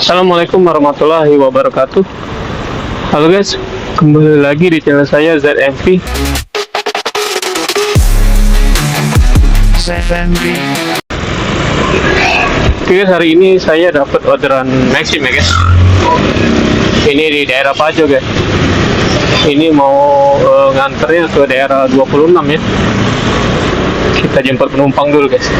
Assalamualaikum warahmatullahi wabarakatuh. Halo guys, kembali lagi di channel saya Zeth MV. Zeth MV. Oke guys, hari ini saya dapat orderan Maxim ya guys. Ini di daerah Pajo guys. Ini mau nganternya ke daerah 26 ya. Kita jemput penumpang dulu guys.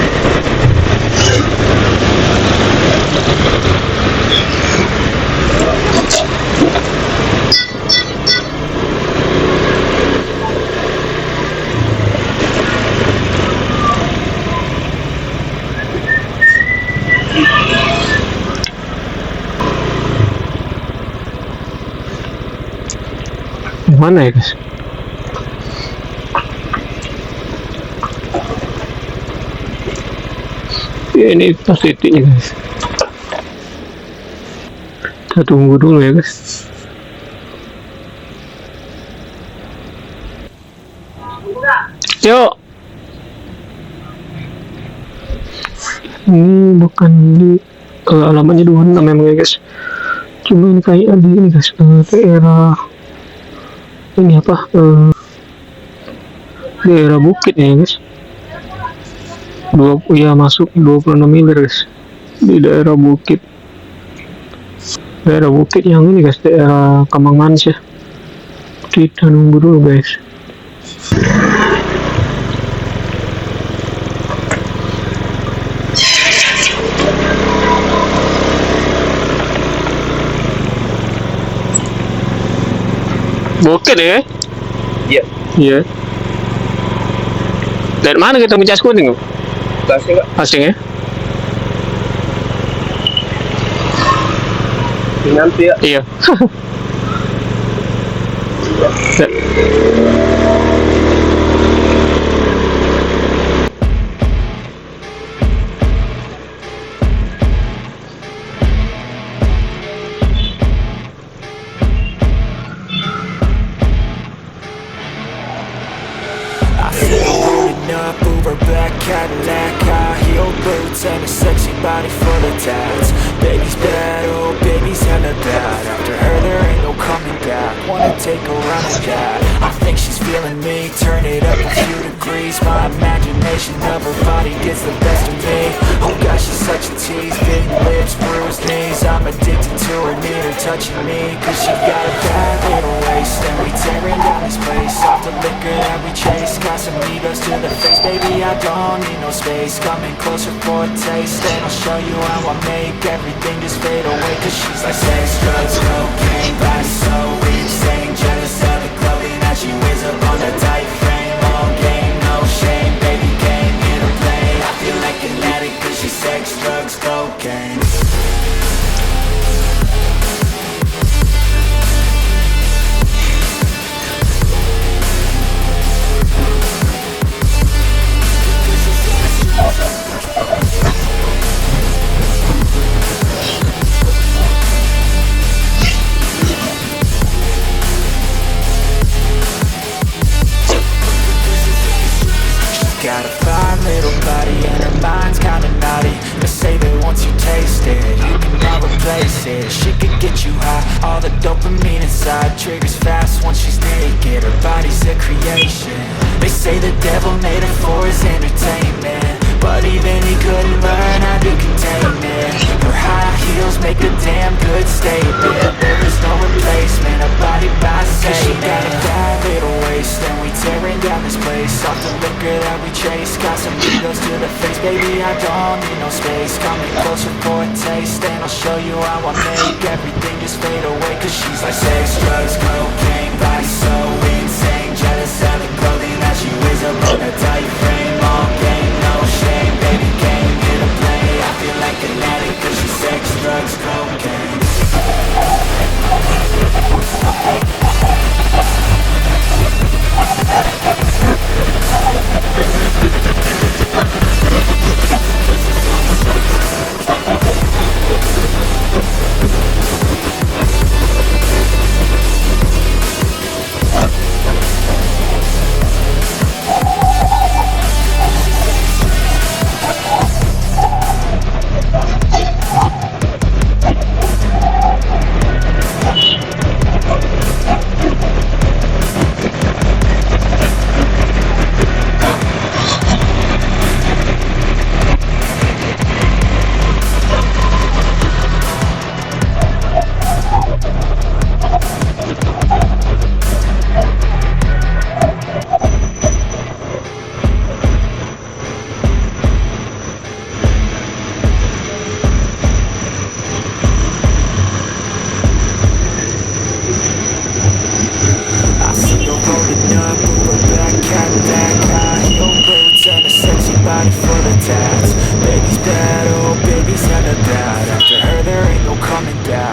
Mana ya guys? Ya, ini pas titiknya guys. Kita tunggu dulu ya guys. Yuk. Ini bukan di alamatnya 26 memang ya guys. Cuma ini kayak di ini guys, daerah ini apa, daerah bukit ya guys. Ya masuk 26 mil guys, di daerah bukit yang ini guys, daerah Kambang Manis ya. Kita nunggu dulu guys. Bukit ya? Iya. Iya. Dari mana kita mencas kuning? Asing nggak? Asing ya? Nanti ya. Iya. Ya. Up over black Cadillac, high heel boots and a sexy body full of tats. Baby's bad, oh baby's hella bad. After her there ain't no coming back. Wanna take a run at that? I think she's feeling me. Turn it up a few degrees. My imagination of her body gets the best of me. Oh gosh, she's such a tease. Big lips, bruised knees. I'm addicted to her, need her touching me. Cause she got a bad little waist, and we tearing down this place. Off the liquor that we chase. Got some egos to the face, baby, I don't need no space. Coming closer for a taste, and I'll show you how I make everything just fade away. Cause she's like sex, drugs, cocaine, body so insane. Jealous of the clothing that she wears up on the tight frame. All game, no shame, baby came here to play. I feel like an addict cause she's sex, drugs, cocaine. Got a fine little body and her mind's kinda naughty. They say that once you taste it, you can never replace it. She could get you high, all the dopamine inside triggers fast once she's naked. Her body's a creation. They say the devil made her for his entertainment, but even he couldn't learn how to contain it. Her high heels make a damn good statement. There is no replacement, a body by Satan. She got a bad little waist, and we tearing down this place. Off the liquor that we chase, got some egos to the face. Baby, I don't need no space. Coming closer for a taste, and I'll show you how I make everything just fade away. Cause she's like sex, drugs, cocaine, body so insane. Jealous of the clothing that she wears up on a tight frame. All game, no shame, baby came here to play. I feel like an addict cause she's sex, drugs, cocaine.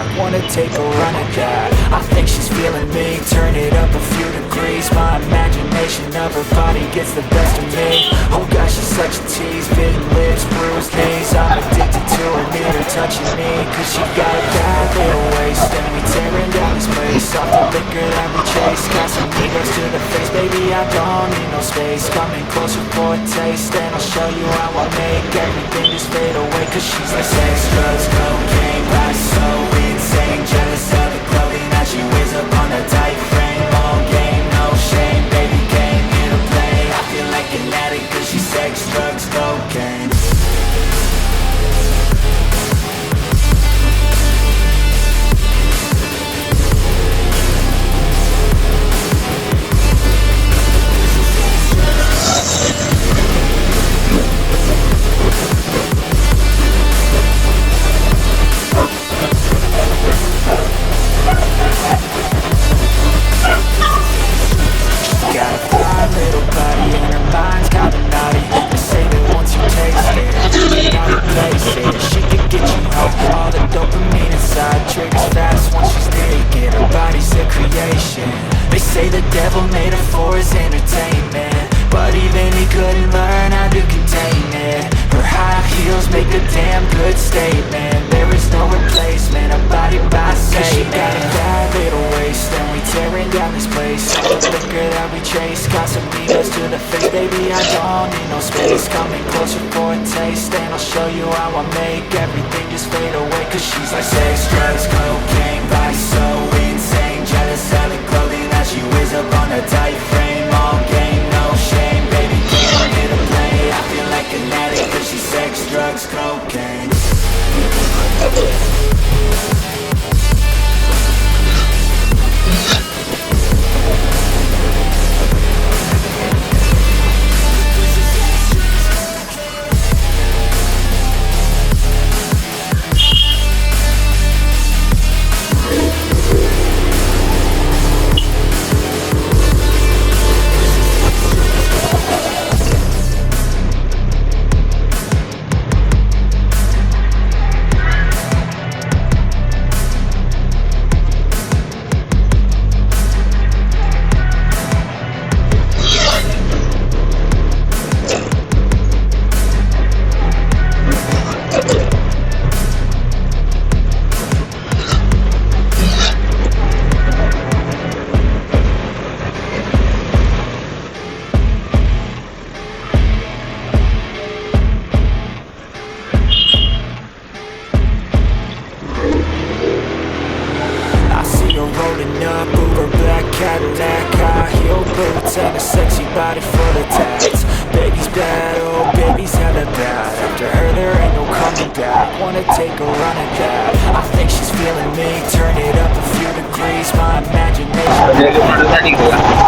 back, wanna take a run at that. I think she's feeling me, turn it up a few degrees. My imagination of her body gets the best of me. Oh gosh, she's such a tease, bitten lips, bruised knees. I'm addicted to her, need her touching me, cause she got a bad little waist. And we tearing down this place, off the liquor that we chase. Got some egos to the face, baby, I don't need no space. Coming closer for a taste, and I'll show you how I make everything just fade away. Cause she's like sex, drugs, cocaine, body so insane. Jealous of the clothing that she wears up on a tight frame. All game, no shame, baby came here to play. I feel like an addict cause she's sex, drugs, cocaine.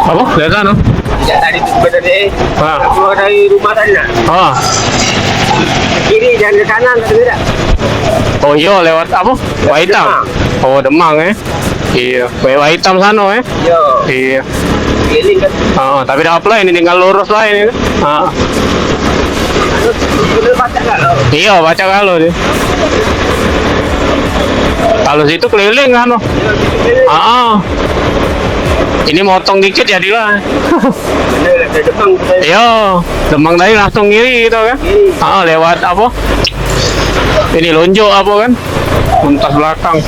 Apa? Lihat sana. Sejak tadi tu sebenarnya keluar dari rumah tadi nak. Kiri dan ke kanan tak ada. Oh iya, lewat apa? Waitam. Oh, Demang Iya, Wah Hitam sana Iya. Keliling kan. Tapi dah apply ini tinggal lurus lah ini. Betul baca tak lo? Iya, baca kalau dia. Kalau situ keliling kan lo. Ini motong dikit jadilah. Demang. Iya, Demang tadi langsung kiri gitu kan. Lewat apa? Ini lonjok apa kan? Tuntas belakang.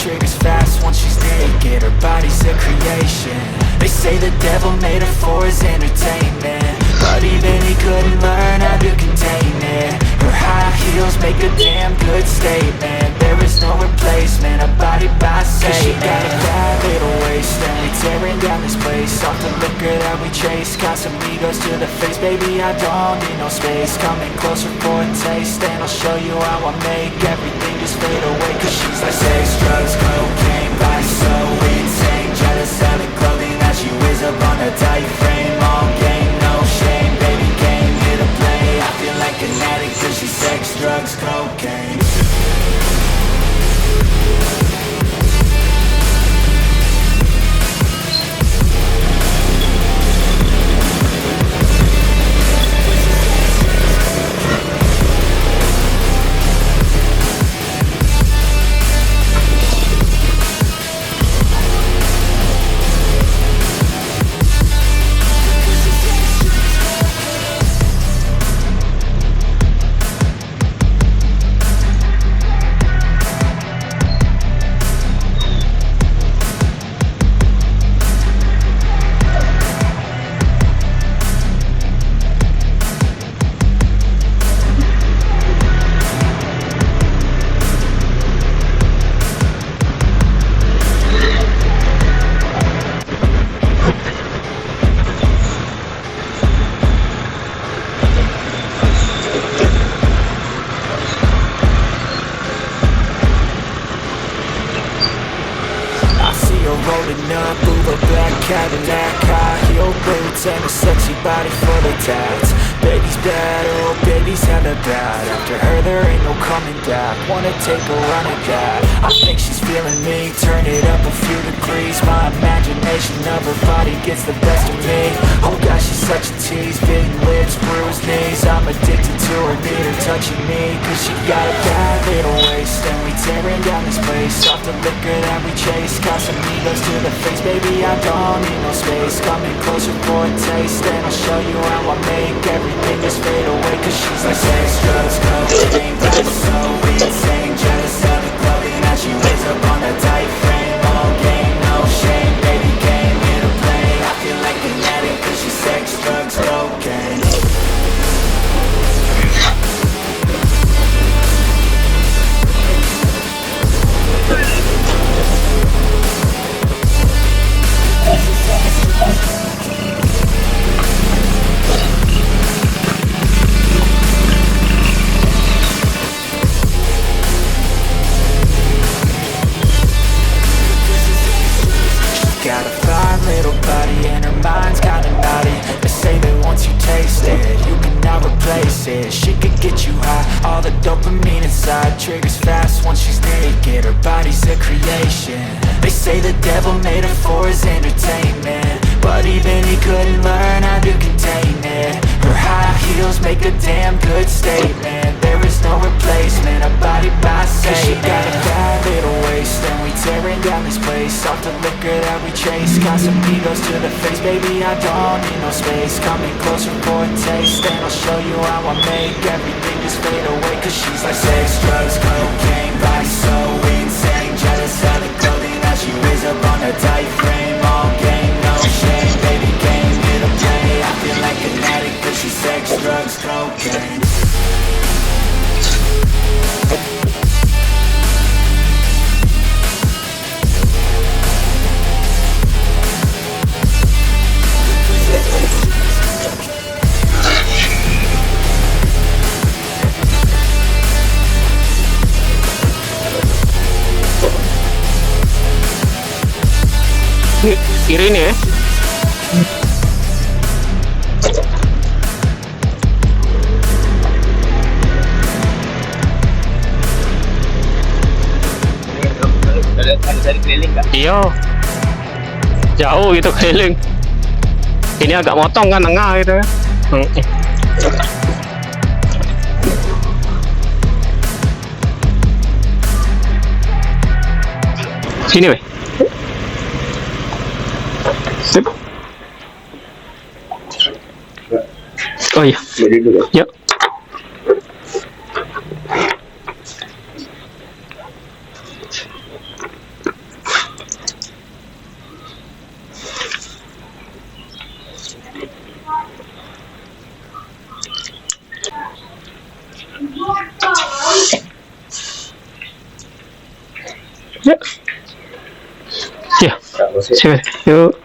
Triggers fast once she's naked. Her body's a creation. They say the devil made her for his entertainment, but even he couldn't learn how to contain it. Her high heels make a damn good statement. There is no replacement, a body by Satan. 'Cause she got a bad little waist, and we tearing down this place off the liquor that we chase. Got some egos to the face, baby, I don't need no space. Coming closer for a taste, and I'll show you how I make everything just fade away. 'Cause she's like sex, drugs, cocaine, body so insane. Jealous of the pulling up, Uber black Cadillac, high heel boots and a sexy body full of tats. Baby's bad, oh baby's hella bad. After her there ain't no coming back. Wanna take a run at that. I think she's feeling me. Turn it up a few degrees. My imagination of her body gets the best of me. Oh gosh, she's such a tease. Bitten lips, bruised knees. I'm addicted to her, need her touching me. Cause she got a bad little waist. And we tearing down this place. Off the liquor that we chase. Got some egos to the face. Baby, I don't need no space. Coming closer for a taste. And I'll show you how I make everything just fade away. Cause she's like sex, drugs, cocaine. That's so insane. Jealous of the clothing that she wears up on a tight frame. All game, no shame. Baby came here to play. I feel like an addict. Cause she's sex, drugs, cocaine. Got a fine little body and her mind's kinda naughty. They say that once you taste it, you cannot replace it. She could get you high, all the dopamine inside triggers fast once she's naked. Her body's a creation. They say the devil made her for his entertainment, but even he couldn't learn how to contain it. Her high heels make a damn good statement. There is no replacement, a body by Satan. She got a bad little waist and we tearing down this place. Off the liquor that we chase. Got some egos to the face. Baby, I don't need no space. Coming closer for a taste. And I'll show you how I make everything just fade away. Cause she's like sex, drugs, cocaine. Body so insane. Jealous of the clothing that she wears up on a tight frame. All game, no shame. Baby came here to play. I feel like an addict. Cause she's sex, drugs, cocaine. Kiri nih ya. Ada keliling nggak? Iya. Jauh gitu keliling. Ini agak motong kan tengah gitu ya. Sini weh. Sip. Oh iya. Yuk. Ya. Ya. Sip. Yuk.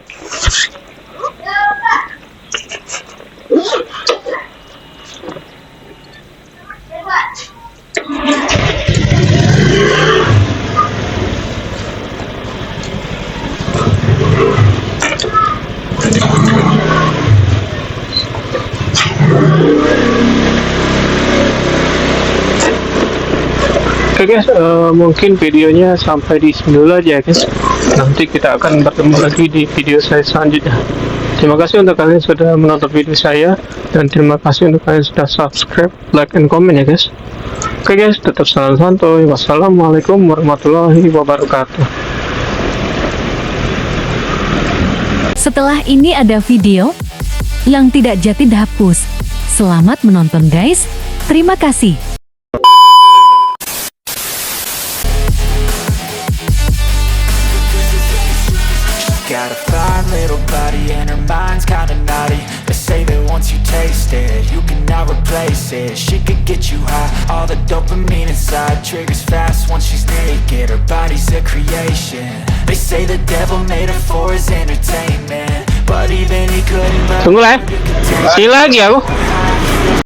Oke guys, mungkin videonya sampai di sini dulu aja guys. Nanti kita akan bertemu lagi di video saya selanjutnya. Terima kasih untuk kalian sudah menonton video saya, dan terima kasih untuk kalian sudah subscribe, like, and comment ya guys. Oke guys, tetap salam santuy. Wassalamualaikum warahmatullahi wabarakatuh. Setelah ini ada video yang tidak jadi dihapus. Selamat menonton guys. Terima kasih. Got a fine little body and her mind's kinda naughty. They say that once you taste it, you cannot replace it. She could get you high, all the dopamine inside triggers fast once she's naked. Her body's a creation. They say the devil made her for his entertainment, but even he couldn't learn. Tunggu lah, sini lagi aku.